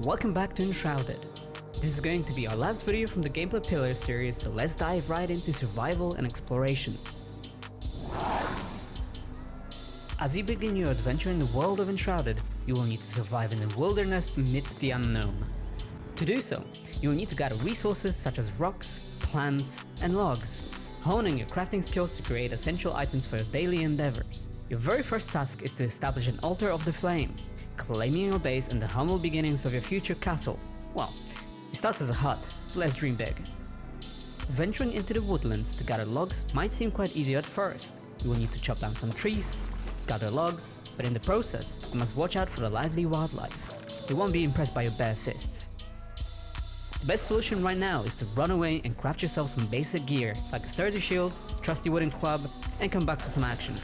welcome back to Enshrouded. This is going to be our last video from the Gameplay Pillars series, so let's dive right into survival and exploration. As you begin your adventure in the world of Enshrouded, you will need to survive in the wilderness amidst the unknown. To do so, you will need to gather resources such as rocks, plants, and logs, honing your crafting skills to create essential items for your daily endeavors. Your very first task is to establish an altar of the flame, claiming your base and the humble beginnings of your future castle. Well, it starts as a hut, but let's dream big. Venturing into the woodlands to gather logs might seem quite easy at first. You will need to chop down some trees, gather logs, but in the process, you must watch out for the lively wildlife. They won't be impressed by your bare fists. The best solution right now is to run away and craft yourself some basic gear, like a sturdy shield, trusty wooden club, and come back for some action.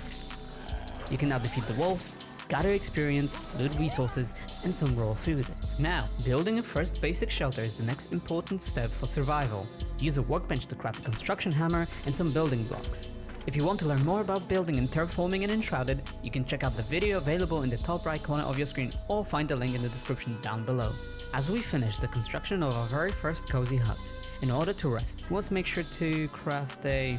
You can now defeat the wolves, gather experience, loot resources, and some raw food. Now, building a first basic shelter is the next important step for survival. Use a workbench to craft a construction hammer and some building blocks. If you want to learn more about building and terraforming in Enshrouded, you can check out the video available in the top right corner of your screen or find the link in the description down below. As we finish the construction of our very first cozy hut, in order to rest, we must make sure to craft a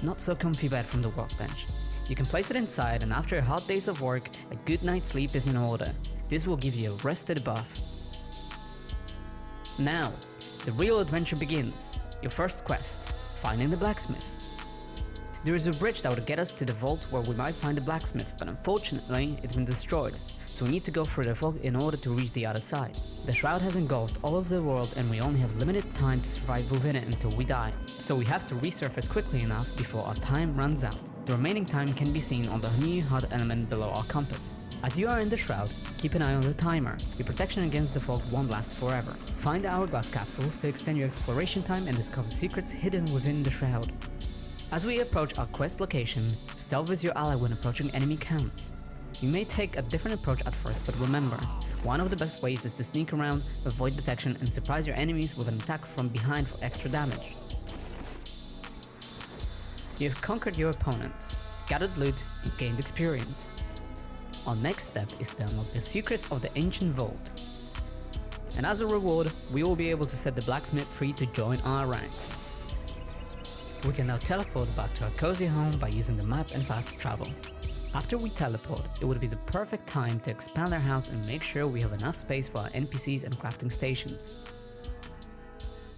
not so comfy bed from the workbench. You can place it inside, and after a hard days of work, a good night's sleep is in order. This will give you a rested buff. Now, the real adventure begins. Your first quest, finding the blacksmith. There is a bridge that would get us to the vault where we might find a blacksmith, but unfortunately it's been destroyed, so we need to go through the vault in order to reach the other side. The shroud has engulfed all of the world and we only have limited time to survive within it until we die, so we have to resurface quickly enough before our time runs out. The remaining time can be seen on the new HUD element below our compass. As you are in the shroud, keep an eye on the timer. Your protection against the fog won't last forever. Find the hourglass capsules to extend your exploration time and discover secrets hidden within the shroud. As we approach our quest location, stealth is your ally when approaching enemy camps. You may take a different approach at first, but remember, one of the best ways is to sneak around, avoid detection, and surprise your enemies with an attack from behind for extra damage. You have conquered your opponents, gathered loot, and gained experience. Our next step is to unlock the secrets of the ancient vault. And as a reward, we will be able to set the blacksmith free to join our ranks. We can now teleport back to our cozy home by using the map and fast travel. After we teleport, it would be the perfect time to expand our house and make sure we have enough space for our NPCs and crafting stations.